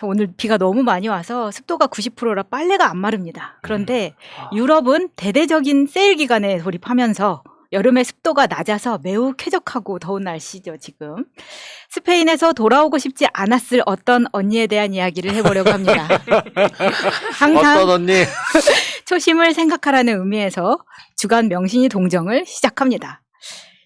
오늘 비가 너무 많이 와서 습도가 90%라 빨래가 안 마릅니다. 그런데 유럽은 대대적인 세일 기간에 돌입하면서 여름에 습도가 낮아서 매우 쾌적하고 더운 날씨죠, 지금. 스페인에서 돌아오고 싶지 않았을 어떤 언니에 대한 이야기를 해보려고 합니다. 항상 어떤 언니? 초심을 생각하라는 의미에서 주간 명신이 동정을 시작합니다.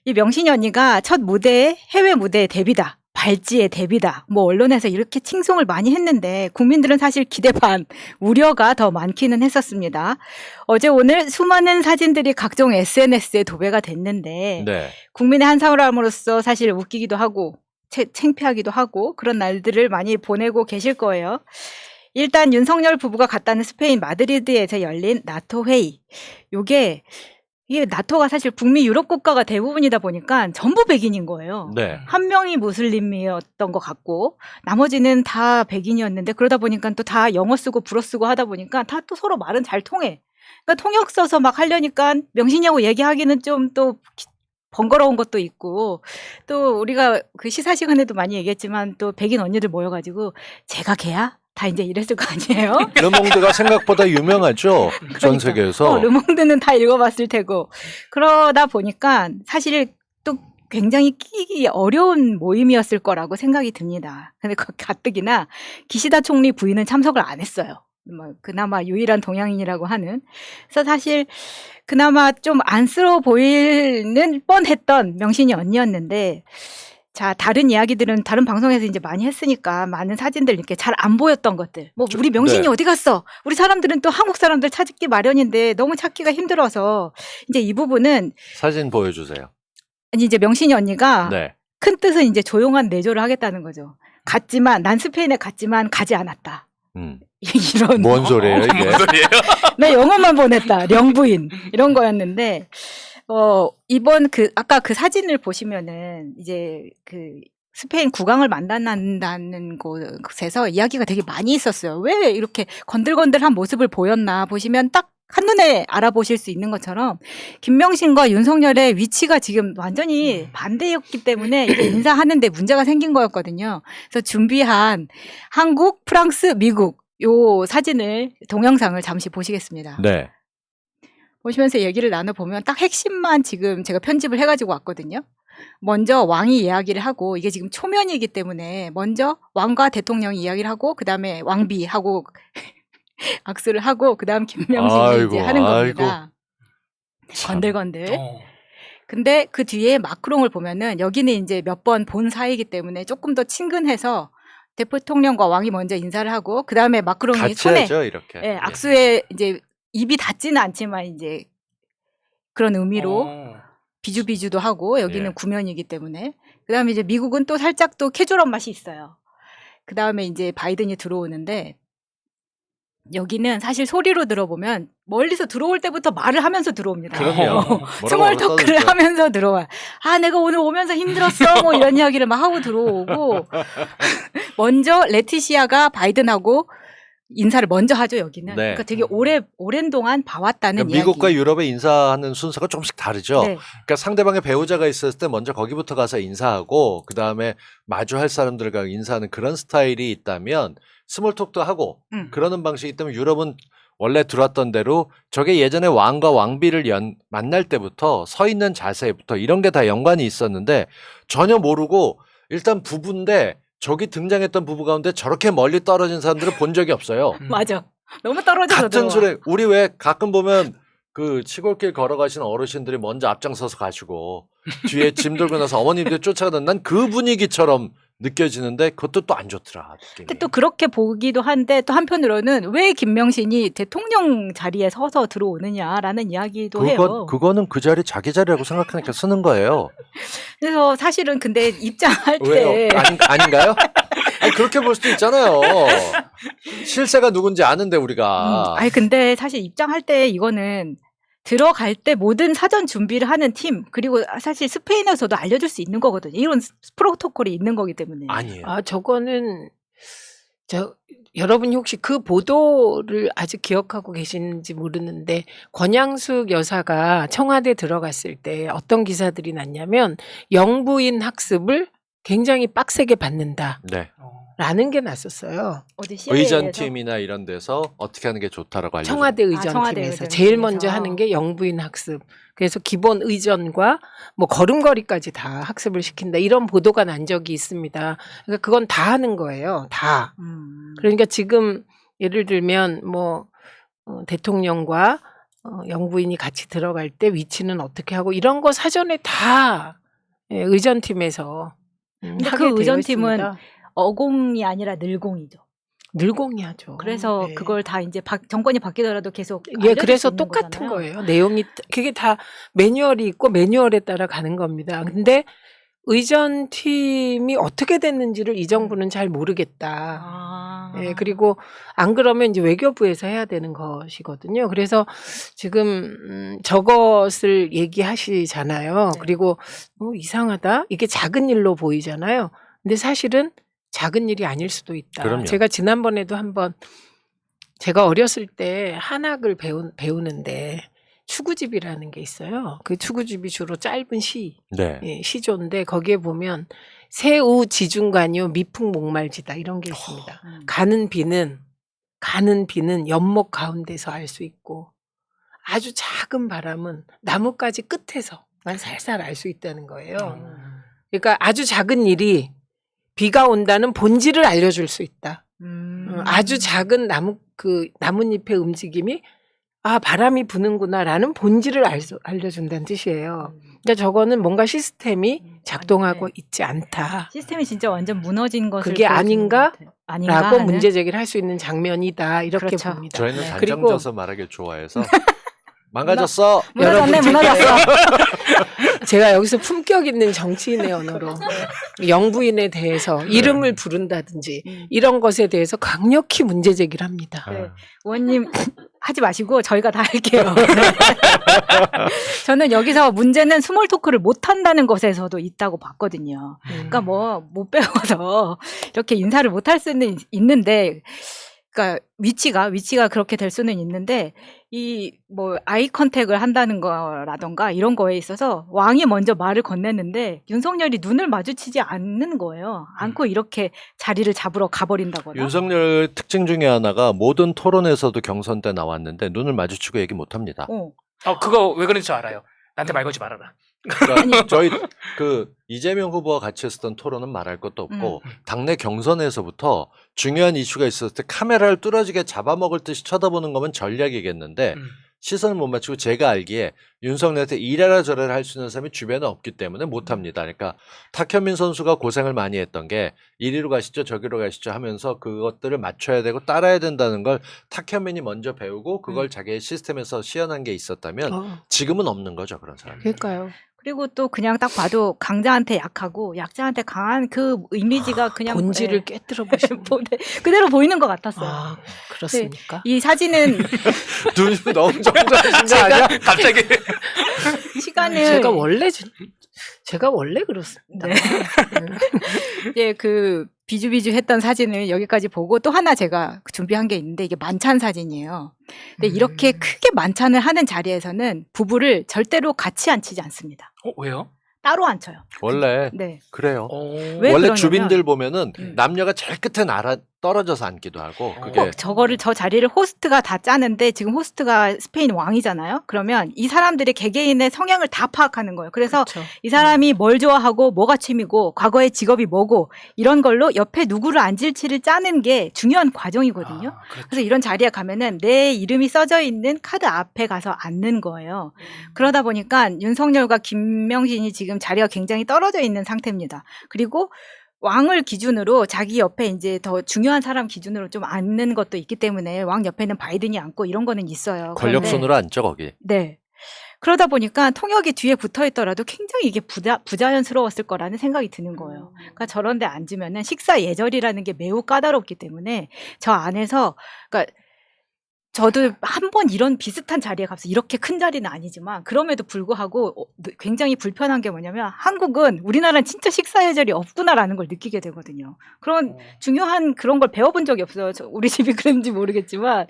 이 명신이 언니가 첫 무대에 해외 무대의 데뷔다. 발찌의 데뷔다. 뭐 언론에서 이렇게 칭송을 많이 했는데 국민들은 사실 기대 반, 우려가 더 많기는 했었습니다. 어제 오늘 수많은 사진들이 각종 SNS에 도배가 됐는데 네. 국민의 한 사람으로서 사실 웃기기도 하고 창피하기도 하고 그런 날들을 많이 보내고 계실 거예요. 일단 윤석열 부부가 갔다는 스페인 마드리드에서 열린 나토 회의. 이게 나토가 사실 북미 유럽 국가가 대부분이다 보니까 전부 백인인 거예요. 네. 한 명이 무슬림이었던 것 같고 나머지는 다 백인이었는데 그러다 보니까 또 다 영어 쓰고 불어 쓰고 하다 보니까 다 또 서로 말은 잘 통해. 그러니까 통역 써서 막 하려니까 명신이하고 얘기하기는 좀 또 번거로운 것도 있고 또 우리가 그 시사 시간에도 많이 얘기했지만 또 백인 언니들 모여가지고 제가 걔야? 다 이제 이랬을 거 아니에요? 르몽드가 생각보다 유명하죠. 전 세계에서. 르몽드는 다 읽어봤을 테고. 그러다 보니까 사실 또 굉장히 끼기 어려운 모임이었을 거라고 생각이 듭니다. 근데 가뜩이나 기시다 총리 부인은 참석을 안 했어요. 뭐 그나마 유일한 동양인이라고 하는. 그래서 사실 그나마 좀 안쓰러워 보이는 뻔했던 명신이 언니였는데 자, 다른 이야기들은 다른 방송에서 이제 많이 했으니까 많은 사진들 이렇게 잘 안 보였던 것들. 뭐 우리 명신이 네. 어디 갔어? 우리 사람들은 또 한국 사람들 찾기 마련인데 너무 찾기가 힘들어서 이제 이 부분은 사진 보여주세요. 아니 이제 명신이 언니가 네. 큰 뜻은 이제 조용한 내조를 하겠다는 거죠. 난 스페인에 갔지만 가지 않았다. 이런 뭔 소리예요 이게? 뭔 소리예요? 나 영어만 보냈다. 령부인 이런 거였는데 이번 아까 그 사진을 보시면은 이제 그 스페인 국왕을 만난다는 곳에서 이야기가 되게 많이 있었어요. 왜 이렇게 건들건들한 모습을 보였나 보시면 딱 한눈에 알아보실 수 있는 것처럼 김명신과 윤석열의 위치가 지금 완전히 반대였기 때문에 이게 인사하는데 문제가 생긴 거였거든요. 그래서 준비한 한국, 프랑스, 미국 요 사진을 동영상을 잠시 보시겠습니다. 네. 보시면서 얘기를 나눠보면 딱 핵심만 지금 제가 편집을 해가지고 왔거든요. 먼저 왕이 이야기를 하고 이게 지금 초면이기 때문에 먼저 왕과 대통령이 이야기를 하고 그 다음에 왕비하고 악수를 하고 그 다음 김명신이 이제 하는 겁니다. 건들건들. 근데 그 뒤에 마크롱을 보면은 여기는 이제 몇 번 본 사이이기 때문에 조금 더 친근해서 대통령과 왕이 먼저 인사를 하고 그 다음에 마크롱이 같이 손에 하죠 이렇게. 예, 악수에 이제 입이 닿지는 않지만 이제 그런 의미로 비주비주도 하고 여기는 예. 구면이기 때문에 그다음에 이제 미국은 또 살짝 또 캐주얼한 맛이 있어요. 그다음에 이제 바이든이 들어오는데 여기는 사실 소리로 들어보면 멀리서 들어올 때부터 말을 하면서 들어옵니다. 그럼요. 스몰 토크를 하면서 들어와. 아, 내가 오늘 오면서 힘들었어. 뭐 이런 이야기를 막 하고 들어오고 먼저 레티시아가 바이든하고 인사를 먼저 하죠, 여기는. 네. 그러니까 되게 오랜 동안 봐왔다는 그러니까 미국과 유럽의 인사하는 순서가 조금씩 다르죠. 네. 그러니까 상대방의 배우자가 있었을 때 먼저 거기부터 가서 인사하고 그 다음에 마주할 사람들과 인사하는 그런 스타일이 있다면 스몰톡도 하고 그러는 방식이 있다면 유럽은 원래 들어왔던 대로 저게 예전에 왕과 왕비를 만날 때부터 서 있는 자세부터 이런 게 다 연관이 있었는데 전혀 모르고 일단 부부인데 저기 등장했던 부부 가운데 저렇게 멀리 떨어진 사람들을 본 적이 없어요. 맞아. 너무 떨어져서 같은 들어와. 소리. 우리 왜 가끔 보면 그 시골길 걸어가시는 어르신들이 먼저 앞장서서 가시고 뒤에 짐 들고 나서 어머님들 쫓아가던 난 그 분위기처럼 느껴지는데 그것도 또 안 좋더라. 느낌이. 근데 또 그렇게 보기도 한데 또 한편으로는 왜 김명신이 대통령 자리에 서서 들어오느냐라는 이야기도 해요. 그거는 그 자리 자기 자리라고 생각하니까 쓰는 거예요. 그래서 사실은 근데 입장할 때 왜요? 아닌가요? 아니, 그렇게 볼 수도 있잖아요. 실세가 누군지 아는데 우리가. 아니 근데 사실 입장할 때 이거는 들어갈 때 모든 사전 준비를 하는 팀 그리고 사실 스페인에서도 알려줄 수 있는 거거든요. 이런 프로토콜이 있는 거기 때문에. 아니에요. 저거는 여러분이 혹시 그 보도를 아직 기억하고 계시는지 모르는데 권양숙 여사가 청와대 들어갔을 때 어떤 기사들이 났냐면 영부인 학습을 굉장히 빡세게 받는다. 네. 라는 게 났었어요. 어디 시의회에서? 의전팀이나 이런 데서 어떻게 하는 게 좋다라고 알려줘. 청와대 청와대 의전팀에서 의전팀에서. 제일 먼저 하는 게 영부인 학습. 그래서 기본 의전과 뭐 걸음걸이까지 다 학습을 시킨다. 이런 보도가 난 적이 있습니다. 그러니까 그건 다 하는 거예요. 다. 그러니까 지금 예를 들면 뭐 대통령과 영부인이 같이 들어갈 때 위치는 어떻게 하고 이런 거 사전에 다 의전팀에서 근데 하게 그 되어 의전팀은 있습니다. 어공이 아니라 늘공이죠. 늘공이 하죠. 그래서 네. 그걸 다 이제 정권이 바뀌더라도 계속 예, 알려줄 그래서 수 있는 똑같은 거잖아요. 거예요. 내용이 그게 다 매뉴얼이 있고 매뉴얼에 따라 가는 겁니다. 근데 의전팀이 어떻게 됐는지를 이 정부는 잘 모르겠다. 아. 예, 그리고 안 그러면 이제 외교부에서 해야 되는 것이거든요. 그래서 지금 저것을 얘기하시잖아요. 네. 그리고 이상하다. 이게 작은 일로 보이잖아요. 근데 사실은 작은 일이 아닐 수도 있다. 그럼요. 제가 지난번에도 한번 제가 어렸을 때 한학을 배우는데 추구집이라는 게 있어요. 그 추구집이 주로 짧은 시, 네. 예, 시조인데 거기에 보면 새우 지중간요 미풍 목말지다 이런 게 있습니다. 가는 비는 연못 가운데서 알 수 있고 아주 작은 바람은 나뭇가지 끝에서만 살살 알 수 있다는 거예요. 그러니까 아주 작은 일이 비가 온다는 본질을 알려줄 수 있다. 아주 작은 나뭇잎의 움직임이 바람이 부는구나라는 본질을 알려준다는 뜻이에요. 그러니까 저거는 뭔가 시스템이 작동하고 네. 있지 않다. 시스템이 진짜 완전 무너진 것을 그게 보여주는 아닌가? 것 같아요. 아닌가 라고 하는? 문제 제기를 할 수 있는 장면이다. 이렇게 그렇죠. 봅니다. 저희는 네. 단정져서 말하길 좋아해서 망가졌어. 무너졌네, 여러분 무너졌어. 제가 여기서 품격 있는 정치인의 언어로 영부인에 대해서 이름을 부른다든지 이런 것에 대해서 강력히 문제 제기를 합니다. 네. 의원님 하지 마시고 저희가 다 할게요. 저는 여기서 문제는 스몰 토크를 못 한다는 것에서도 있다고 봤거든요. 그러니까 뭐 못 배워서 이렇게 인사를 못 할 수는 있는데, 그러니까 위치가 그렇게 될 수는 있는데 이 뭐 아이 컨택을 한다는 거라던가 이런 거에 있어서 왕이 먼저 말을 건넸는데 윤석열이 눈을 마주치지 않는 거예요. 않고 이렇게 자리를 잡으러 가버린다거나. 윤석열 특징 중에 하나가 모든 토론에서도 경선 때 나왔는데 눈을 마주치고 얘기 못 합니다. 그거 왜 그런지 저 알아요. 나한테 말 걸지 말아라. 그러니까 저희 이재명 후보와 같이 했었던 토론은 말할 것도 없고 당내 경선에서부터 중요한 이슈가 있었을 때 카메라를 뚫어지게 잡아먹을 듯이 쳐다보는 거면 전략이겠는데 시선을 못 맞추고 제가 알기에 윤석열한테 이래라 저래라 할 수 있는 사람이 주변에 없기 때문에 못합니다. 그러니까 탁현민 선수가 고생을 많이 했던 게 이리로 가시죠 저기로 가시죠 하면서 그것들을 맞춰야 되고 따라야 된다는 걸 탁현민이 먼저 배우고 그걸 자기의 시스템에서 시연한 게 있었다면 지금은 없는 거죠 그런 사람이. 그러니까요. 그리고 또 그냥 딱 봐도 강자한테 약하고 약자한테 강한 그 이미지가 그냥 본질을 깨뜨려 보시는 그대로 보이는 것 같았어요. 그렇습니까? 이 사진은 눈이 너무 정정하신 거 아니야? 갑자기 시간을 제가 원래 그렇습니다. 네. 예, 그 비주비주 했던 사진을 여기까지 보고 또 하나 제가 준비한 게 있는데 이게 만찬 사진이에요. 근데 이렇게 크게 만찬을 하는 자리에서는 부부를 절대로 같이 앉히지 않습니다. 왜요? 따로 앉혀요. 원래 네. 그래요. 왜 원래 그러냐면- 주빈들 보면은 남녀가 제일 끝에 떨어져서 앉기도 하고 그게 저 자리를 호스트가 다 짜는데 지금 호스트가 스페인 왕이잖아요. 그러면 이 사람들의 개개인의 성향을 다 파악하는 거예요. 그래서 그렇죠. 이 사람이 뭘 좋아하고 뭐가 취미고 과거의 직업이 뭐고 이런 걸로 옆에 누구를 앉을지를 짜는 게 중요한 과정이거든요. 그래서 이런 자리에 가면은 내 이름이 써져 있는 카드 앞에 가서 앉는 거예요. 그러다 보니까 윤석열과 김명진이 지금 자리가 굉장히 떨어져 있는 상태입니다. 그리고 왕을 기준으로 자기 옆에 이제 더 중요한 사람 기준으로 좀 앉는 것도 있기 때문에 왕 옆에는 바이든이 앉고 이런 거는 있어요. 권력 그런데 손으로 앉죠 거기. 네. 그러다 보니까 통역이 뒤에 붙어 있더라도 굉장히 이게 부자연스러웠을 거라는 생각이 드는 거예요. 그러니까 저런 데 앉으면은 식사 예절이라는 게 매우 까다롭기 때문에 저 안에서 그러니까 저도 한 번 이런 비슷한 자리에 가서 이렇게 큰 자리는 아니지만 그럼에도 불구하고 굉장히 불편한 게 뭐냐면 한국은 우리나라는 진짜 식사 예절이 없구나라는 걸 느끼게 되거든요. 그런 중요한 그런 걸 배워본 적이 없어요. 우리 집이 그런지 모르겠지만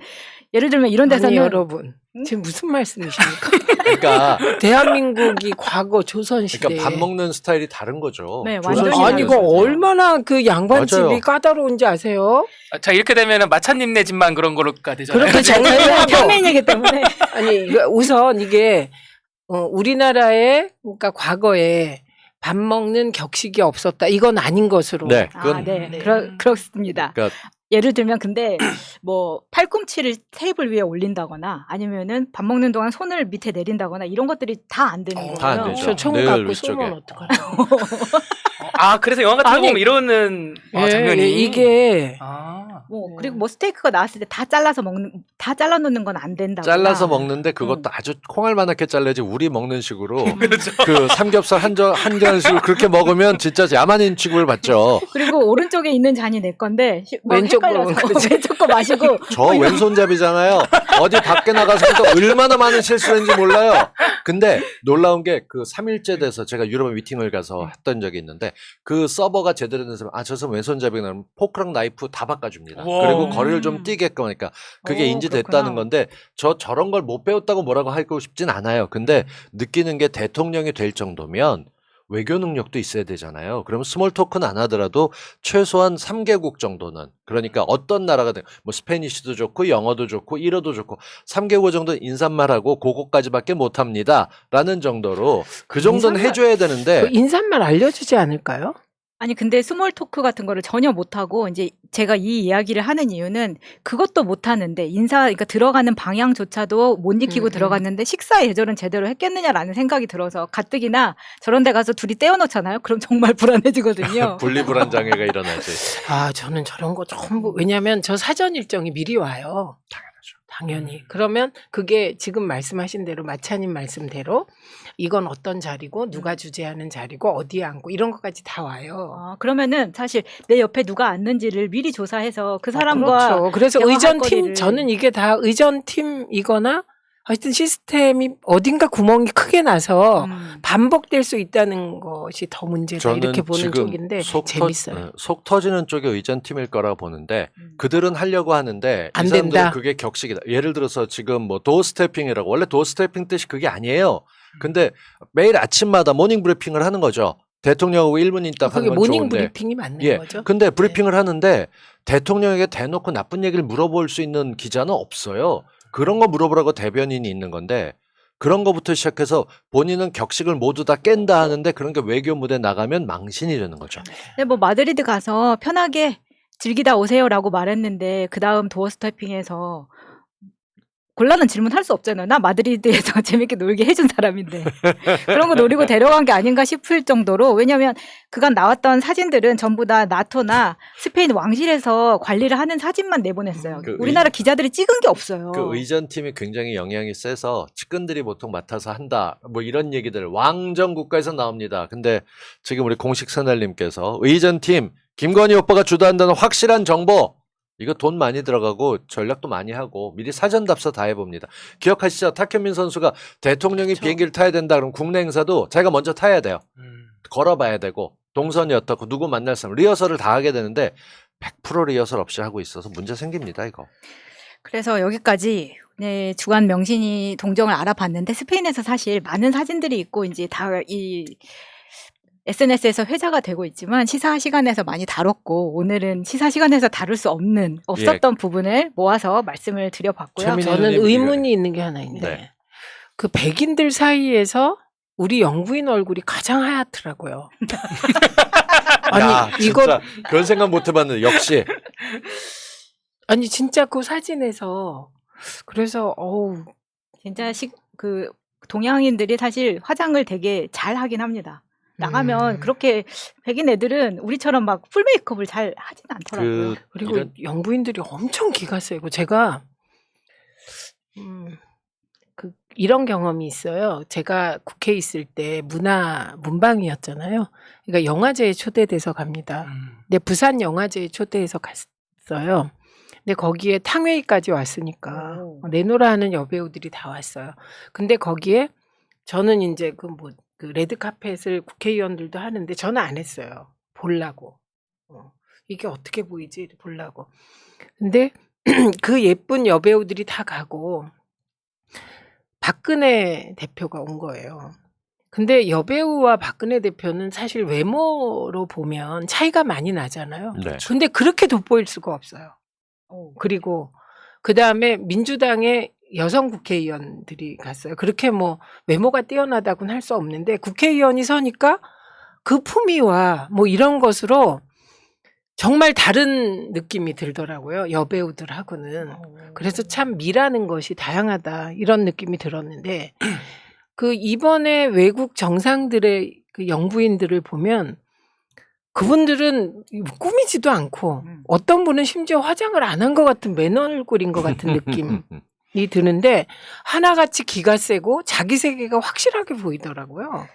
예를 들면 이런 데서는 아니 여러분 지금 무슨 말씀이십니까? 그러니까 대한민국이 과거 조선시대. 그러니까 밥 먹는 스타일이 다른 거죠. 네, 조선시대 완전히 아니, 이거 조선시대. 얼마나 그 양반집이 맞아요. 까다로운지 아세요? 자 이렇게 되면은 마차님네 집만 그런 거가 되잖아요. 그렇게 잘 저희는 살고. 평민이기 때문에 아니, 우선 이게, 우리나라의, 그러니까 과거에 밥 먹는 격식이 없었다. 이건 아닌 것으로. 네, 아, 그건 네. 네. 그렇습니다. 그러니까 예를 들면 근데 뭐 팔꿈치를 테이블 위에 올린다거나 아니면은 밥 먹는 동안 손을 밑에 내린다거나 이런 것들이 다 안 되는 거예요. 다안 되죠. 저 총 늘 갖고 위쪽에. 쏘면 어떡하려고. 아 그래서 영화 같은 거 아니, 보면 이러는 장면이 이게, 뭐 네. 그리고 뭐 스테이크가 나왔을 때 다 잘라 놓는 건 안 된다. 잘라서 먹는데 그것도 아주 콩알만하게 잘라야지 우리 먹는 식으로 그렇죠. 그 삼겹살 한 잔씩을 그렇게 먹으면 진짜 야만인 취급을 받죠. 그리고 오른쪽에 있는 잔이 내 건데 막 왼쪽 거 헷갈려서 그렇지. 왼쪽 거 마시고 저 왼손잡이잖아요. 어디 밖에 나가서 또 얼마나 많은 실수를 했는지 몰라요. 근데 놀라운 게 그 3일째 돼서 제가 유럽에 미팅을 가서 했던 적이 있는데 그 서버가 제대로 된 사람 저 사람 왼손잡이가 나면 포크랑 나이프 다 바꿔줍니다. 우와. 그리고 거리를 좀 뛰게끔 하니까 그게 오, 인지됐다는 그렇구나. 건데 저런 걸 못 배웠다고 뭐라고 하고 싶진 않아요. 근데 느끼는 게 대통령이 될 정도면 외교 능력도 있어야 되잖아요. 그러면 스몰 토크는 안 하더라도 최소한 3개국 정도는 그러니까 어떤 나라가 뭐 스페니쉬도 좋고 영어도 좋고 일어도 좋고 3개국 정도는 인사말하고 그거까지밖에 못합니다. 라는 정도로 그 정도는 인사말- 해줘야 되는데 그 인사말 알려주지 않을까요? 아니 근데 스몰 토크 같은 거를 전혀 못 하고 이제 제가 이 이야기를 하는 이유는 그것도 못 하는데 그러니까 들어가는 방향조차도 못 익히고 들어갔는데 식사 예절은 제대로 했겠느냐라는 생각이 들어서 가뜩이나 저런 데 가서 둘이 떼어놓잖아요. 그럼 정말 불안해지거든요. 분리불안 장애가 일어나지. 아, 저는 저런 거 전부, 왜냐면 저 사전 일정이 미리 와요. 당연히. 그러면 그게 지금 말씀하신 대로, 마차님 말씀대로 이건 어떤 자리고, 누가 주재하는 자리고, 어디에 앉고, 이런 것까지 다 와요. 그러면은 사실 내 옆에 누가 앉는지를 미리 조사해서 그 사람과 그렇죠. 그래서 대화할 의전팀, 거리를- 저는 이게 다 의전팀이거나 하여튼 시스템이 어딘가 구멍이 크게 나서 반복될 수 있다는 것이 더 문제다. 이렇게 보는 지금 쪽인데 재밌어요. 속 터지는 쪽이 의전팀일 거라고 보는데 그들은 하려고 하는데 안 이 사람들은 된다. 그게 격식이다. 예를 들어서 지금 뭐 도어 스태핑이라고 원래 도어 스태핑 뜻이 그게 아니에요. 근데 매일 아침마다 모닝 브리핑을 하는 거죠. 대통령하고 1분 있다 그게 하는 건 모닝 좋은데. 브리핑이 맞는 예. 거죠. 근데 브리핑을 하는데 대통령에게 대놓고 나쁜 얘기를 물어볼 수 있는 기자는 없어요. 그런 거 물어보라고 대변인이 있는 건데 그런 거부터 시작해서 본인은 격식을 모두 다 깬다 하는데 그런 게 외교 무대 나가면 망신이 되는 거죠. 근데 뭐 마드리드 가서 편하게 즐기다 오세요라고 말했는데 그 다음 도어 스태핑에서 곤란한 질문 할 수 없잖아요. 나 마드리드에서 재밌게 놀게 해준 사람인데 그런 거 노리고 데려간 게 아닌가 싶을 정도로 왜냐하면 그간 나왔던 사진들은 전부 다 나토나 스페인 왕실에서 관리를 하는 사진만 내보냈어요. 그 우리나라 기자들이 찍은 게 없어요. 그 의전팀이 굉장히 영향이 세서 측근들이 보통 맡아서 한다. 뭐 이런 얘기들 왕정 국가에서 나옵니다. 근데 지금 우리 공식 새날님께서 의전팀 김건희 오빠가 주도한다는 확실한 정보 이거 돈 많이 들어가고 전략도 많이 하고 미리 사전 답사 다 해봅니다. 기억하시죠? 탁현민 선수가 대통령이 비행기를 타야 된다 그러면 국내 행사도 자기가 먼저 타야 돼요. 걸어봐야 되고 동선이 어떻고 누구 만날 사람 리허설을 다 하게 되는데 100% 리허설 없이 하고 있어서 문제 생깁니다 이거. 그래서 여기까지 네, 주간 명신이 동정을 알아봤는데 스페인에서 사실 많은 사진들이 있고 이제 다 이 SNS에서 회자가 되고 있지만 시사 시간에서 많이 다뤘고 오늘은 시사 시간에서 다룰 수 없었던 부분을 모아서 말씀을 드려봤고요. 최민희 저는 의원님 의문이 있는 게 하나 있는데 네. 그 백인들 사이에서 우리 영부인 얼굴이 가장 하얗더라고요. 아니 야, 이거 진짜 그런 생각 못 해봤는데 역시 아니 진짜 그 사진에서 그래서 어우 진짜 그 동양인들이 사실 화장을 되게 잘 하긴 합니다. 나가면 그렇게 백인 애들은 우리처럼 막 풀 메이크업을 잘 하진 않더라고요. 그리고 영부인들이 엄청 기가 세고 제가 이런 경험이 있어요. 제가 국회에 있을 때 문방위였잖아요. 그러니까 영화제에 초대돼서 갑니다. 근데 부산 영화제에 초대해서 갔어요. 근데 거기에 탕웨이까지 왔으니까 내노라 하는 여배우들이 다 왔어요. 근데 거기에 저는 이제 그 레드 카펫을 국회의원들도 하는데 저는 안 했어요. 보려고. 이게 어떻게 보이지? 보려고. 근데 그 예쁜 여배우들이 다 가고 박근혜 대표가 온 거예요. 근데 여배우와 박근혜 대표는 사실 외모로 보면 차이가 많이 나잖아요. 네. 근데 그렇게 돋보일 수가 없어요. 그리고 그 다음에 민주당의 여성 국회의원들이 갔어요. 그렇게 뭐 외모가 뛰어나다고는 할 수 없는데 국회의원이 서니까 그 품위와 뭐 이런 것으로 정말 다른 느낌이 들더라고요. 여배우들하고는. 그래서 참 미라는 것이 다양하다 이런 느낌이 들었는데 그 이번에 외국 정상들의 그 영부인들을 보면 그분들은 꾸미지도 않고 어떤 분은 심지어 화장을 안 한 것 같은 맨 얼굴인 것 같은 느낌이 드는데 하나같이 기가 세고 자기 세계가 확실하게 보이더라고요.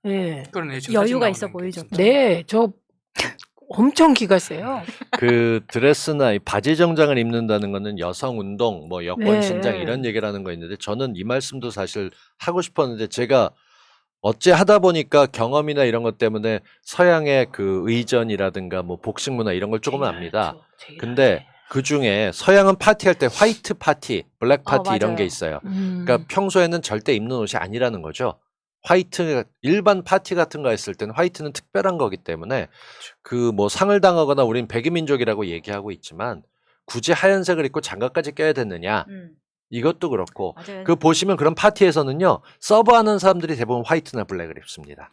네. 그러네. 지금 여유가 사진 있어 나오는 게 보이죠. 진짜. 네, 저 엄청 기가 세요. 그 드레스나 이 바지 정장을 입는다는 거는 여성 운동, 뭐 여권 네. 신장 이런 얘기라는 거 있는데 저는 이 말씀도 사실 하고 싶었는데 제가 어째 하다 보니까 경험이나 이런 것 때문에 서양의 그 의전이라든가 뭐 복식 문화 이런 걸 조금은 압니다. 근데 그 중에 서양은 파티할 때 화이트 파티, 블랙 파티 이런 맞아요. 게 있어요. 그러니까 평소에는 절대 입는 옷이 아니라는 거죠. 화이트 일반 파티 같은 거 했을 때는 화이트는 특별한 거기 때문에 그 뭐 상을 당하거나 우린 백이민족이라고 얘기하고 있지만 굳이 하얀색을 입고 장갑까지 껴야 되느냐 이것도 그렇고 맞아요. 그 보시면 그런 파티에서는요 서브하는 사람들이 대부분 화이트나 블랙을 입습니다.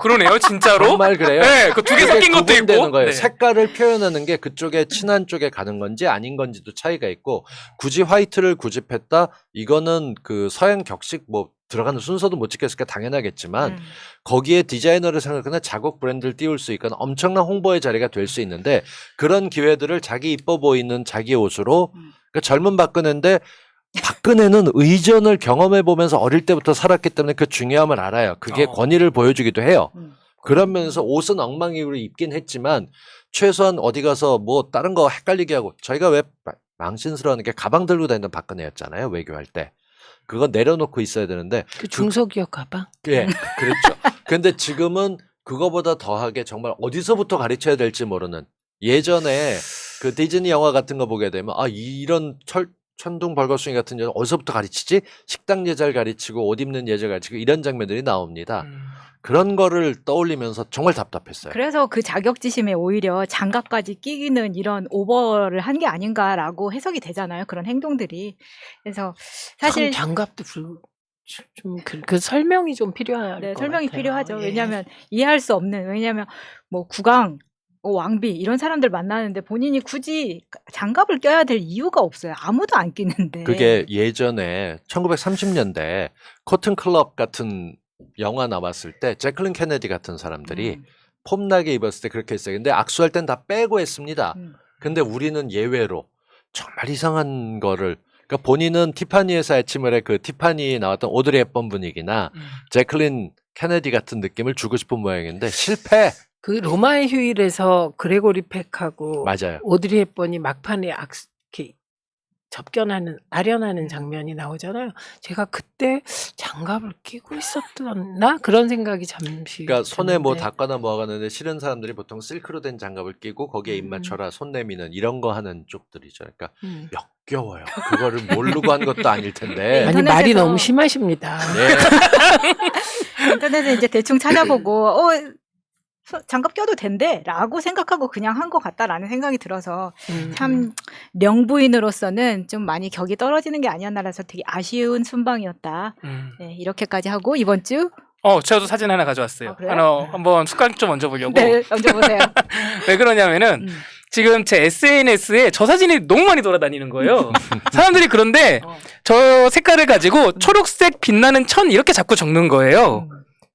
그러네요. 진짜로. 정말 그래요? 네, 그 두 개 섞인 것도 구분되는 있고. 거예요. 네. 색깔을 표현하는 게 그쪽에 친한 쪽에 가는 건지 아닌 건지도 차이가 있고 굳이 화이트를 구집했다 이거는 그 서양 격식 뭐 들어가는 순서도 못 지켰으니까 당연하겠지만 거기에 디자이너를 생각하거나 자국 브랜드를 띄울 수 있거나 엄청난 홍보의 자리가 될 수 있는데 그런 기회들을 자기 이뻐 보이는 자기 옷으로 그러니까 젊은 박근혜인데 박근혜는 의전을 경험해 보면서 어릴 때부터 살았기 때문에 그 중요함을 알아요. 그게 권위를 보여주기도 해요. 그러면서 옷은 엉망이로 입긴 했지만 최소한 어디 가서 뭐 다른 거 헷갈리게 하고 저희가 왜 망신스러워하는 게 가방 들고 다니는 박근혜였잖아요. 외교할 때. 그거 내려놓고 있어야 되는데 그 중소기업 가방? 예, 그렇죠. 근데 지금은 그거보다 더하게 정말 어디서부터 가르쳐야 될지 모르는 예전에 그 디즈니 영화 같은 거 보게 되면 아 이런 천둥 벌거숭이 같은 여자 어디서부터 가르치지? 식당 예절 가르치고 옷 입는 예절 가르치고 이런 장면들이 나옵니다. 그런 거를 떠올리면서 정말 답답했어요. 그래서 그 자격지심에 오히려 장갑까지 끼기는 이런 오버를 한 게 아닌가라고 해석이 되잖아요. 그런 행동들이. 그래서 사실 장갑도 그 설명이 좀 필요할 네, 것 설명이 같아요. 필요하죠. 예. 왜냐하면 이해할 수 없는 왜냐하면 뭐 국왕, 왕비 이런 사람들 만나는데 본인이 굳이 장갑을 껴야 될 이유가 없어요. 아무도 안 끼는데. 그게 예전에 1930년대 코튼 클럽 같은 영화 나왔을 때 제클린 케네디 같은 사람들이 폼나게 입었을 때 그렇게 했어요. 근데 악수할 땐 다 빼고 했습니다. 근데 우리는 예외로 정말 이상한 거를 그러니까 본인은 티파니에서 아침을에 그 티파니에 나왔던 오드리 헵번 분위기나 제클린 케네디 같은 느낌을 주고 싶은 모양인데 실패. 그 로마의 휴일에서 그레고리 팩하고 맞아요. 오드리 헵번이 막판에 이렇게 아련하는 장면이 나오잖아요. 제가 그때 장갑을 끼고 있었나 그런 생각이 잠시. 그러니까 손에 뭐 드는데. 닦거나 뭐 하는데 싫은 사람들이 보통 실크로 된 장갑을 끼고 거기에 입 맞춰라 손 내미는 이런 거 하는 쪽들이죠. 그러니까 역겨워요. 그거를 모르고 한 것도 아닐 텐데. 아니 말이 인터넷에서- 너무 심하십니다. 네. 인터넷에 이제 대충 찾아보고 장갑 껴도 된대라고 생각하고 그냥 한 것 같다라는 생각이 들어서 참 명부인으로서는 좀 많이 격이 떨어지는 게 아니었나라서 되게 아쉬운 순방이었다. 네, 이렇게까지 하고 이번 주 제가 또 사진 하나 가져왔어요. 그래요? 한번 숟가락 좀 얹어보려고. 네, 얹어보세요. 왜 그러냐면은 지금 제 SNS에 저 사진이 너무 많이 돌아다니는 거예요. 사람들이 그런데 저 색깔을 가지고 초록색 빛나는 천 이렇게 자꾸 적는 거예요.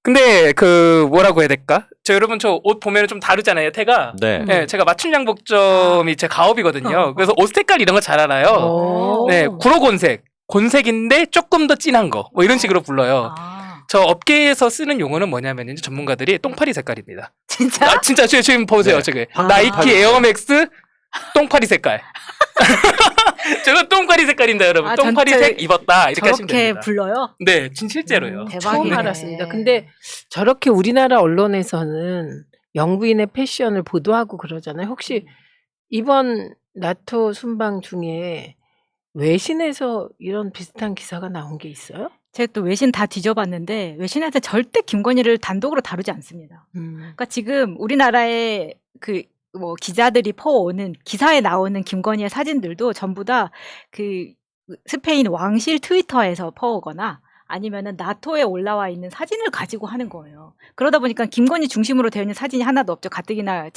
근데 그 뭐라고 해야 될까? 여러분 저 옷 보면 좀 다르잖아요. 태가. 네. 네, 제가 맞춤 양복점이 제 가업이거든요. 그래서 옷 색깔 이런 거 잘 알아요. 오. 네, 구로곤색. 곤색인데 조금 더 진한 거. 뭐 이런 식으로 불러요. 저 업계에서 쓰는 용어는 뭐냐면 이제 전문가들이 똥파리 색깔입니다. 진짜? 아, 진짜 지금 보세요. 네. 저게 아, 나이키 에어맥스 똥파리 색깔. 저거 똥파리 색깔입니다, 여러분. 아, 똥파리색 입었다. 이렇게 하시면 저렇게 됩니다. 불러요? 네, 실제로요. 대박이네. 처음 알았습니다. 근데 저렇게 우리나라 언론에서는 영부인의 패션을 보도하고 그러잖아요. 혹시 이번 나토 순방 중에 외신에서 이런 비슷한 기사가 나온 게 있어요? 제가 또 외신 다 뒤져봤는데 외신에서 절대 김건희를 단독으로 다루지 않습니다. 그러니까 지금 우리나라의 그 뭐 기자들이 퍼오는 기사에 나오는 김건희의 사진들도 전부 다 그 스페인 왕실 트위터에서 퍼오거나 아니면은 나토에 올라와 있는 사진을 가지고 하는 거예요. 그러다 보니까 김건희 중심으로 되어 있는 사진이 하나도 없죠. 가뜩이나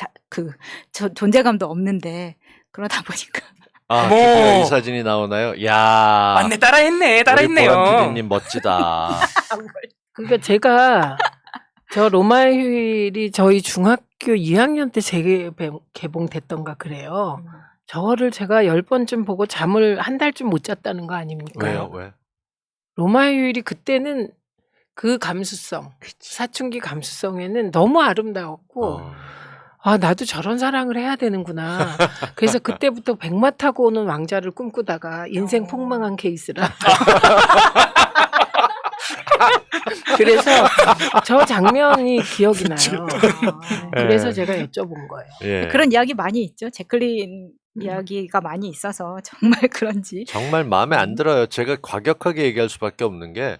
존재감도 없는데 그러다 보니까 아, 어머. 드디어 이 사진이 나오나요? 야, 맞네, 따라했네요. 보람 PD님 멋지다. 그러니까 제가 저 로마의 휴일이 저희 중학교 2학년 때 재개봉됐던가 그래요. 저거를 제가 10번쯤 보고 잠을 한 달쯤 못 잤다는 거 아닙니까? 왜요? 왜? 로마의 휴일이 그때는 그 감수성, 사춘기 감수성에는 너무 아름다웠고 어. 아 나도 저런 사랑을 해야 되는구나. 그래서 그때부터 백마 타고 오는 왕자를 꿈꾸다가 인생 폭망한 케이스라. 그래서 저 장면이 기억이 나요. 그래서 제가 여쭤본 거예요. 예. 그런 이야기 많이 있죠. 제클린 이야기가 많이 있어서 정말 그런지. 정말 마음에 안 들어요. 제가 과격하게 얘기할 수밖에 없는 게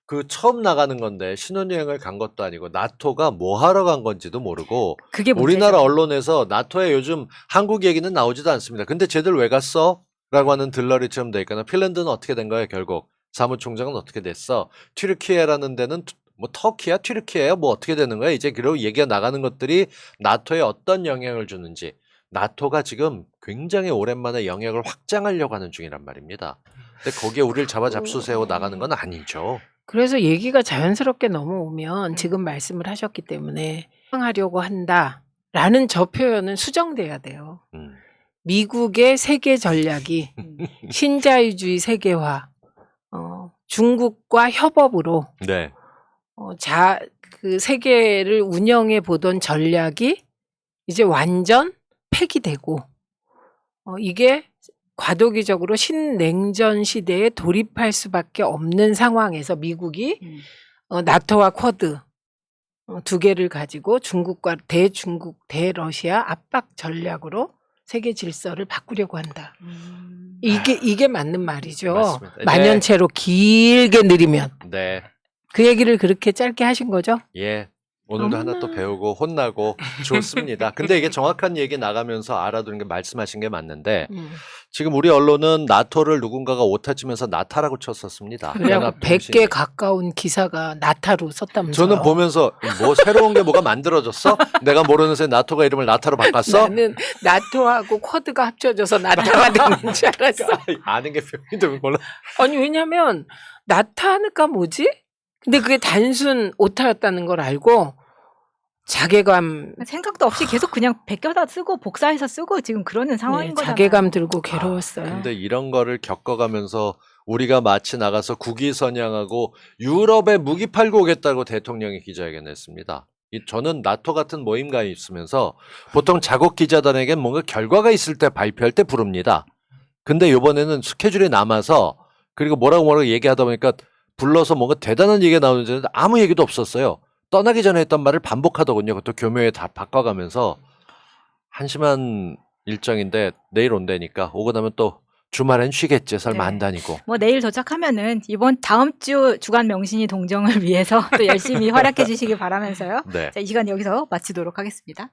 그 처음 나가는 건데 신혼여행을 간 것도 아니고 나토가 뭐 하러 간 건지도 모르고 그게 문제죠. 우리나라 언론에서 나토에 요즘 한국 얘기는 나오지도 않습니다. 근데 쟤들 왜 갔어? 라고 하는 들러리처럼 돼 있거나 핀란드는 어떻게 된 거야 결국? 사무총장은 어떻게 됐어? 튀르키예라는 데는 뭐 터키야? 튀르키예야? 뭐 어떻게 되는 거야? 이제 그런 얘기가 나가는 것들이 나토에 어떤 영향을 주는지 나토가 지금 굉장히 오랜만에 영역을 확장하려고 하는 중이란 말입니다. 근데 거기에 우리를 잡아 잡수세워 나가는 건 아니죠. 그래서 얘기가 자연스럽게 넘어오면 지금 말씀을 하셨기 때문에 하려고 한다라는 저 표현은 수정돼야 돼요. 미국의 세계 전략이 신자유주의 세계화, 중국과 협업으로 네. 그 세계를 운영해 보던 전략이 이제 완전 폐기되고 이게 과도기적으로 신냉전 시대에 돌입할 수밖에 없는 상황에서 미국이 나토와 쿼드 두 개를 가지고 중국과 대중국, 대러시아 압박 전략으로 세계 질서를 바꾸려고 한다. 이게 맞는 말이죠. 맞습니다. 만연체로 길게 느리면. 네. 그 얘기를 그렇게 짧게 하신 거죠? 예. 오늘도 하나 또 어머나. 배우고 혼나고 좋습니다. 근데 이게 정확한 얘기 나가면서 알아두는 게 말씀하신 게 맞는데 지금 우리 언론은 나토를 누군가가 오타 치면서 나타라고 쳤었습니다. 그래갖고 100개 가까운 기사가 나타로 썼다면서요. 저는 보면서 뭐 새로운 게 뭐가 만들어졌어? 내가 모르는 새에 나토가 이름을 나타로 바꿨어? 나는 나토하고 쿼드가 합쳐져서 나타가 되는 줄 알았어. 아는 게 표현이 되면 몰라. 아니 왜냐면 나타니까 뭐지? 근데 그게 단순 오타였다는 걸 알고 자괴감 생각도 없이 계속 그냥 베껴다 쓰고 복사해서 쓰고 지금 그러는 상황인 거잖아요. 자괴감 들고 괴로웠어요. 근데 이런 거를 겪어가면서 우리가 마치 나가서 국위 선양하고 유럽에 무기 팔고 오겠다고 대통령이 기자회견을 했습니다. 저는 나토 같은 모임가 있으면서 보통 자국 기자단에게 뭔가 결과가 있을 때 발표할 때 부릅니다. 근데 이번에는 스케줄이 남아서 그리고 뭐라고 얘기하다 보니까 불러서 뭔가 대단한 얘기가 나오는데 아무 얘기도 없었어요. 떠나기 전에 했던 말을 반복하더군요. 그것도 교묘에 다 바꿔가면서 한심한 일정인데 내일 온다니까 오고 나면 또 주말엔 쉬겠지. 설마 네. 안 다니고. 뭐 내일 도착하면은 다음 주 주간 명신이 동정을 위해서 또 열심히 활약해 주시기 바라면서요. 네. 자, 이 시간 여기서 마치도록 하겠습니다.